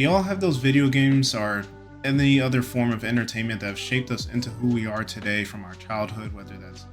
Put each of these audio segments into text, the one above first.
We all have those video games or any other form of entertainment that have shaped us into who we are today from our childhood, whether that's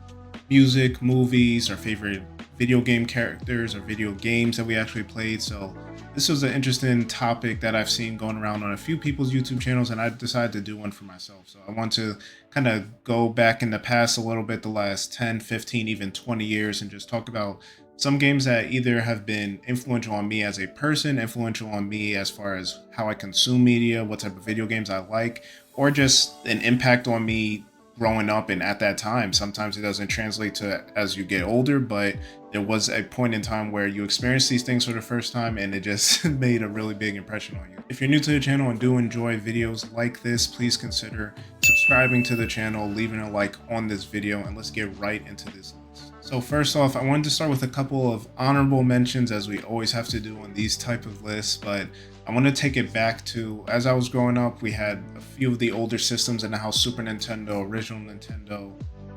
music, movies, our favorite video game characters, or video games that we actually played. So, this was an interesting topic that I've seen going around on a few people's YouTube channels, and I decided to do one for myself. So, I want to kind of go back in the past a little bit, the last 10, 15, even 20 years, and just talk about some games that either have been influential on me as a person, influential on me as far as how I consume media, what type of video games I like, or just an impact on me growing up and at that time. Sometimes it doesn't translate to as you get older, but there was a point in time where you experience these things for the first time and it just made a really big impression on you. If you're new to the channel and do enjoy videos like this, please consider subscribing to the channel, leaving a like on this video, and let's get right into this list. So first off, I wanted to start with a couple of honorable mentions, as we always have to do on these type of lists, but I want to take it back to as I was growing up. We had a few of the older systems in the house: Super Nintendo,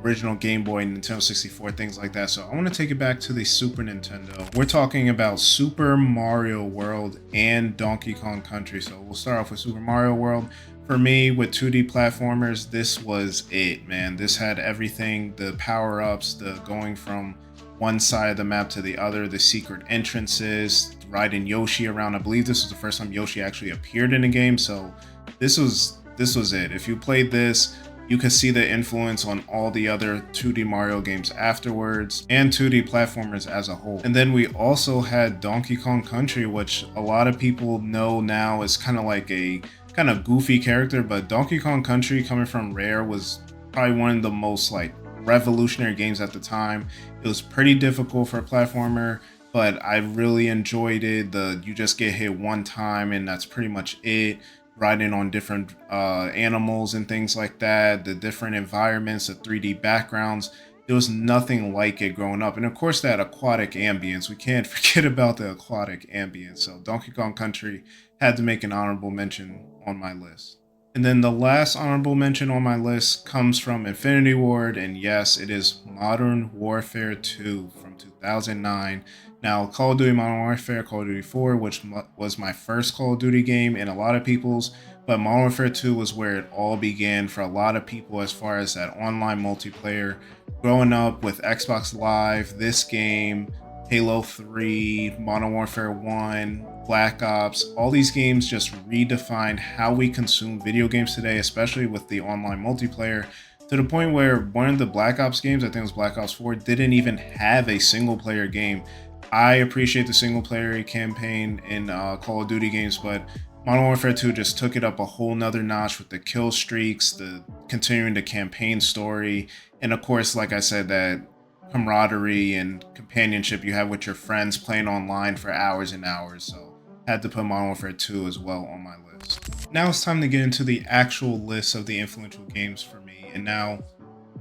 original Game Boy, Nintendo 64, things like that. So I want to take it back to the Super Nintendo. We're talking about Super Mario World and Donkey Kong Country. So we'll start off with Super Mario World. For me, with 2D platformers, this was it, man. This had everything: the power-ups, the going from one side of the map to the other, the secret entrances, riding Yoshi around. I believe this was the first time Yoshi actually appeared in a game, so this was it. If you played this, you could see the influence on all the other 2D Mario games afterwards, and 2D platformers as a whole. And then we also had Donkey Kong Country, which a lot of people know now is kind of like a kind of goofy character, but Donkey Kong Country, coming from Rare, was probably one of the most like revolutionary games at the time. It was pretty difficult for a platformer, but I really enjoyed it. You just get hit one time and that's pretty much it. Riding on different animals and things like that, the different environments, the 3D backgrounds. There was nothing like it growing up. And of course, that aquatic ambience. We can't forget about the aquatic ambience. So Donkey Kong Country had to make an honorable mention on my list. And then the last honorable mention on my list comes from Infinity Ward, and yes, it is Modern Warfare 2 from 2009. Now, Call of Duty Modern Warfare, Call of Duty 4, which was my first Call of Duty game and a lot of people's, but Modern Warfare 2 was where it all began for a lot of people as far as that online multiplayer. Growing up with Xbox Live, this game, Halo 3, Modern Warfare 1, Black Ops, all these games just redefined how we consume video games today, especially with the online multiplayer, to the point where one of the Black Ops games, I think it was Black Ops 4, didn't even have a single player game. I appreciate the single player campaign in Call of Duty games, but Modern Warfare 2 just took it up a whole nother notch with the kill streaks, the continuing the campaign story, and of course, like I said, that camaraderie and companionship you have with your friends playing online for hours and hours. So had to put Modern Warfare 2 as well on my list. Now it's time to get into the actual list of the influential games for me. And now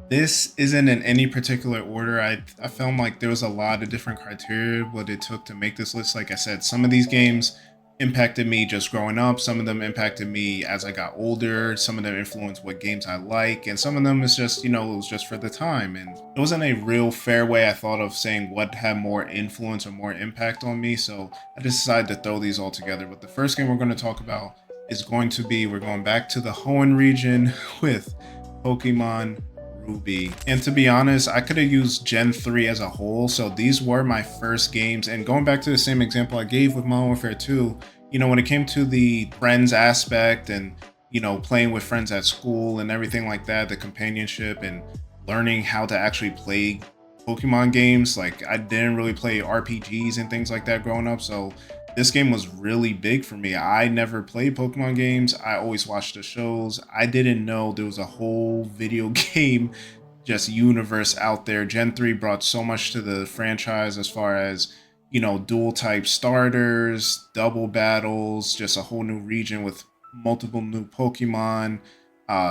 this isn't in any particular order. I felt like there was a lot of different criteria what it took to make this list. Like I said, some of these games impacted me just growing up, some of them impacted me as I got older, some of them influenced what games I like, and some of them is just, it was just for the time. And it wasn't a real fair way I thought of saying what had more influence or more impact on me, so I just decided to throw these all together. But the first game we're going to talk about is going to be, we're going back to the Hoenn region with Pokemon Ruby. And to be honest, I could have used Gen 3 as a whole, so these were my first games. And going back to the same example I gave with Modern Warfare 2, when it came to the friends aspect and, playing with friends at school and everything like that, the companionship and learning how to actually play Pokemon games, like I didn't really play RPGs and things like that growing up, so this game was really big for me. I never played Pokemon games. I always watched the shows. I didn't know there was a whole video game just universe out there. Gen 3 brought so much to the franchise as far as, dual type starters, double battles, just a whole new region with multiple new Pokemon,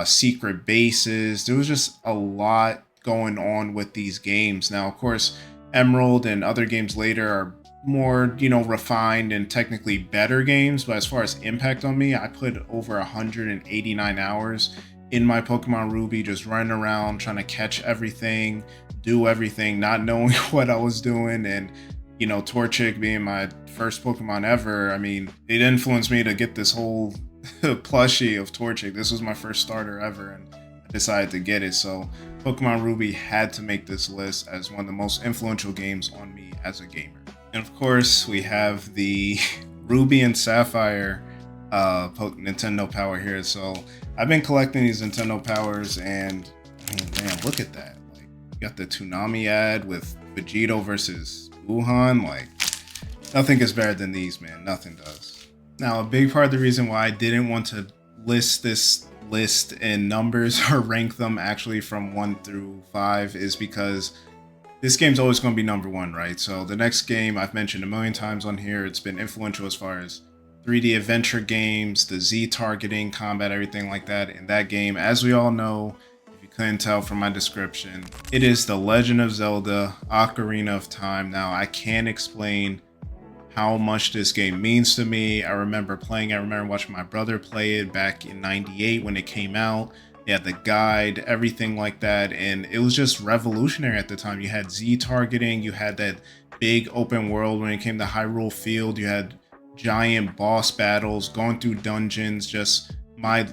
secret bases. There was just a lot going on with these games. Now, of course, Emerald and other games later are more, refined and technically better games, but as far as impact on me, I put over 189 hours in my Pokemon Ruby, just running around trying to catch everything, do everything, not knowing what I was doing, and Torchic being my first Pokemon ever, I mean, it influenced me to get this whole plushie of Torchic. This was my first starter ever, and I decided to get it. So Pokemon Ruby had to make this list as one of the most influential games on me as a gamer. And of course, we have the Ruby and Sapphire Nintendo Power here. So I've been collecting these Nintendo Powers, and I mean, man, look at that. Like, you got the Toonami ad with Vegito versus Wuhan. Like, nothing is better than these, man. Nothing does. Now, a big part of the reason why I didn't want to list this list in numbers or rank them actually from 1 through 5 is because this game's always going to be number 1, right? So the next game I've mentioned a million times on here, it's been influential as far as 3D adventure games, the Z targeting, combat, everything like that. In that game, as we all know, if you couldn't tell from my description, it is The Legend of Zelda Ocarina of Time. Now, I can't explain how much this game means to me. I remember playing, I remember watching my brother play it back in '98 when it came out. They had the guide, everything like that, and it was just revolutionary at the time. You had Z targeting, you had that big open world when it came to Hyrule Field, you had giant boss battles, going through dungeons. Just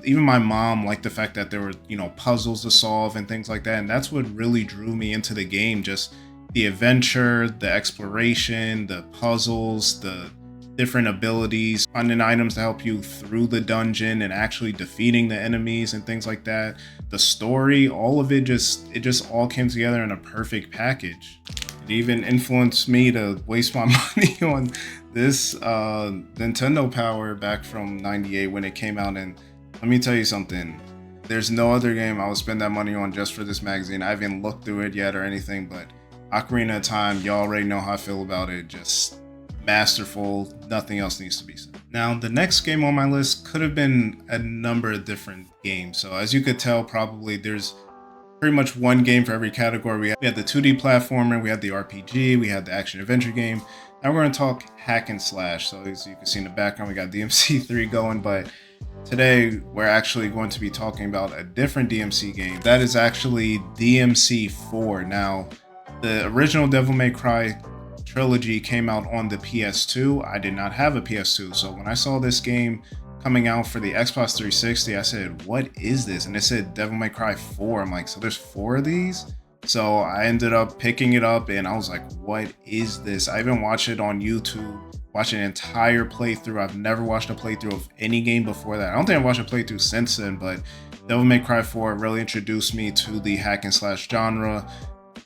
even my mom liked the fact that there were, you know, puzzles to solve and things like that, and that's what really drew me into the game. Just the adventure, the exploration, the puzzles, the different abilities, finding items to help you through the dungeon and actually defeating the enemies and things like that. The story, all of it just all came together in a perfect package. It even influenced me to waste my money on this Nintendo Power back from '98 when it came out. And let me tell you something, there's no other game I would spend that money on just for this magazine. I haven't looked through it yet or anything, but Ocarina of Time, y'all already know how I feel about it. Just masterful. Nothing else needs to be said. Now, the next game on my list could have been a number of different games. So as you could tell, probably there's pretty much one game for every category. We had the 2D platformer, we had the RPG, we had the action adventure game. Now we're going to talk hack and slash. So as you can see in the background, we got DMC3 going, but today we're actually going to be talking about a different DMC game. That is actually DMC4. Now, the original Devil May Cry trilogy came out on the PS2. I did not have a PS2, so when I saw this game coming out for the Xbox 360, I said, what is this? And it said Devil May Cry 4. I'm like, so there's 4 of these? So I ended up picking it up, and I was like, what is this? I even watched it on YouTube, watched an entire playthrough. I've never watched a playthrough of any game before that. I don't think I've watched a playthrough since then, but Devil May Cry 4 really introduced me to the hack and slash genre.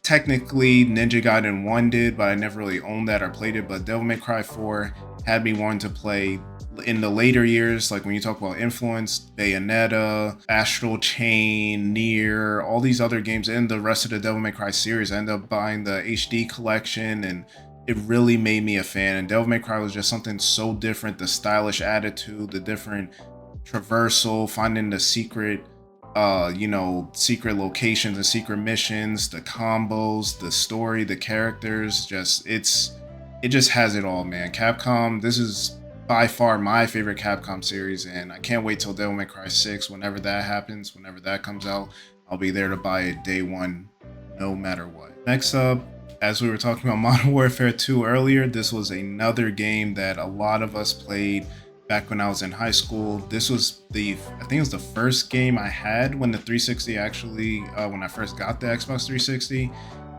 Technically, Ninja Gaiden 1 did, but I never really owned that or played it. But Devil May Cry 4 had me wanting to play in the later years, like when you talk about influence, Bayonetta, Astral Chain, Nier, all these other games, and the rest of the Devil May Cry series. I ended up buying the HD collection, and it really made me a fan. And Devil May Cry was just something so different. The stylish attitude, the different traversal, finding the secret secret locations and secret missions, the combos, the story, the characters, it just has it all, man. Capcom, this is by far my favorite Capcom series, and I can't wait till Devil May Cry 6. Whenever that happens, whenever that comes out, I'll be there to buy it day one, no matter what. Next up, as we were talking about Modern Warfare 2 earlier, this was another game that a lot of us played back when I was in high school. This was I think it was the first game I had when the 360 actually, when I first got the Xbox 360,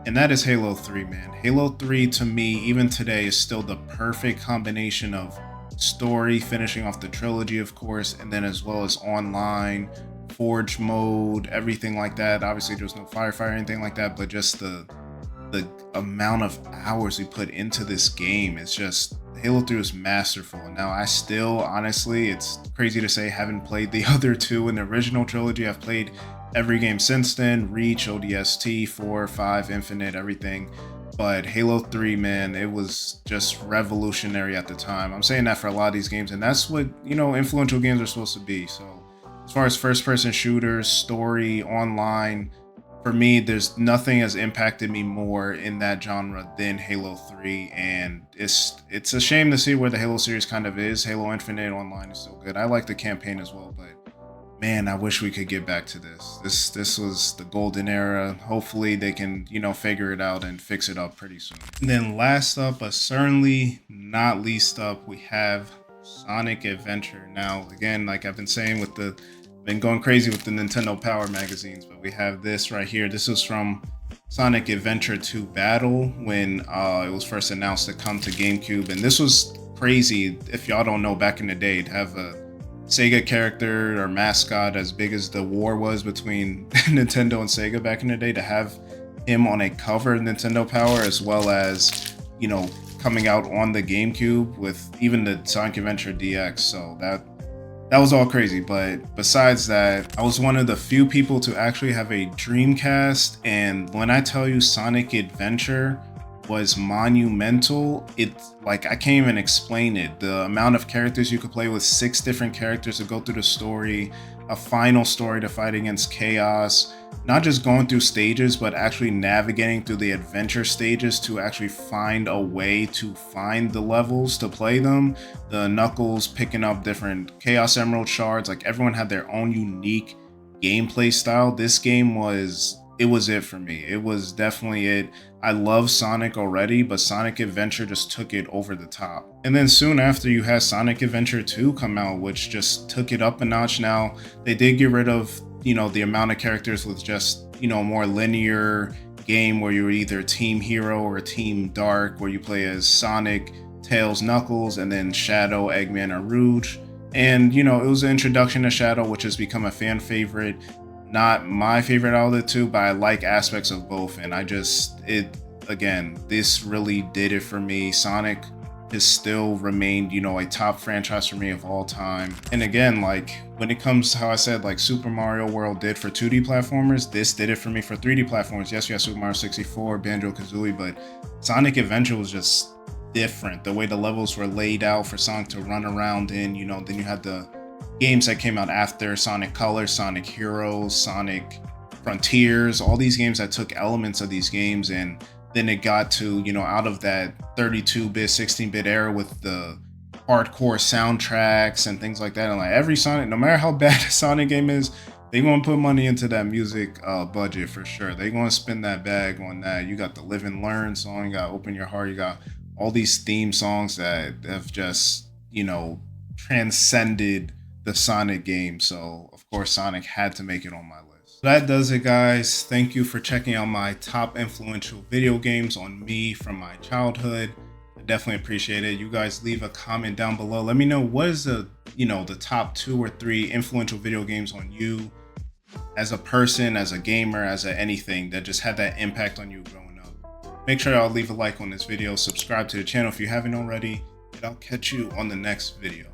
and that is Halo 3, man. Halo 3 to me, even today, is still the perfect combination of story, finishing off the trilogy, of course, and then as well as online, Forge mode, everything like that. Obviously, there was no firefighter or anything like that, but just the amount of hours we put into this game, it's just, Halo 3 was masterful. And now I still, honestly, it's crazy to say, haven't played the other two in the original trilogy. I've played every game since then, Reach, ODST, 4, 5, Infinite, everything. But Halo 3, man, it was just revolutionary at the time. I'm saying that for a lot of these games, and that's what, influential games are supposed to be. So as far as first-person shooters, story, online, for me, there's nothing has impacted me more in that genre than Halo 3, and it's a shame to see where the Halo series kind of is. Halo Infinite online is so good. I like the campaign as well, but man, I wish we could get back to this. This was the golden era. Hopefully they can, figure it out and fix it up pretty soon. And then last up, but certainly not least up, we have Sonic Adventure. Now, again, like I've been saying been going crazy with the Nintendo Power magazines, but we have this right here. This is from Sonic Adventure 2 Battle when it was first announced to come to GameCube. And this was crazy, if y'all don't know, back in the day, to have a Sega character or mascot as big as the war was between Nintendo and Sega back in the day, to have him on a cover of Nintendo Power, as well as, coming out on the GameCube with even the Sonic Adventure DX. So that was all crazy. But besides that, I was one of the few people to actually have a Dreamcast. And when I tell you Sonic Adventure was monumental, it's like, I can't even explain it. The amount of characters you could play with, 6 different characters to go through the story, a final story to fight against Chaos, not just going through stages, but actually navigating through the adventure stages to actually find a way to find the levels to play them. The Knuckles picking up different Chaos Emerald shards, like everyone had their own unique gameplay style. This game was it for me. It was definitely it. I love Sonic already, but Sonic Adventure just took it over the top. And then soon after, you had Sonic Adventure 2 come out, which just took it up a notch. Now, they did get rid of, the amount of characters with just, more linear game where you were either Team Hero or Team Dark, where you play as Sonic, Tails, Knuckles, and then Shadow, Eggman, or Rouge. And, it was an introduction to Shadow, which has become a fan favorite. Not my favorite out of the two, but I like aspects of both. And this really did it for me. Sonic has still remained, a top franchise for me of all time. And again, like when it comes to how I said, like Super Mario World did for 2D platformers, this did it for me for 3D platformers. Yes, we have Super Mario 64, Banjo-Kazooie, but Sonic Adventure was just different. The way the levels were laid out for Sonic to run around in, then you had the games that came out after, Sonic Colors, Sonic Heroes, Sonic Frontiers, all these games that took elements of these games, and then it got to, out of that 32-bit, 16-bit era with the hardcore soundtracks and things like that. And like every Sonic, no matter how bad a Sonic game is, they're going to put money into that music budget for sure. They're going to spend that bag on that. You got the Live and Learn song, you got Open Your Heart, you got all these theme songs that have just, transcended the Sonic game. So of course Sonic had to make it on my list. That does it, guys. Thank you for checking out my top influential video games on me from my childhood. I definitely appreciate it. You guys leave a comment down below. Let me know what is the top 2 or 3 influential video games on you as a person, as a gamer, as anything that just had that impact on you growing up. Make sure y'all leave a like on this video, subscribe to the channel if you haven't already, and I'll catch you on the next video.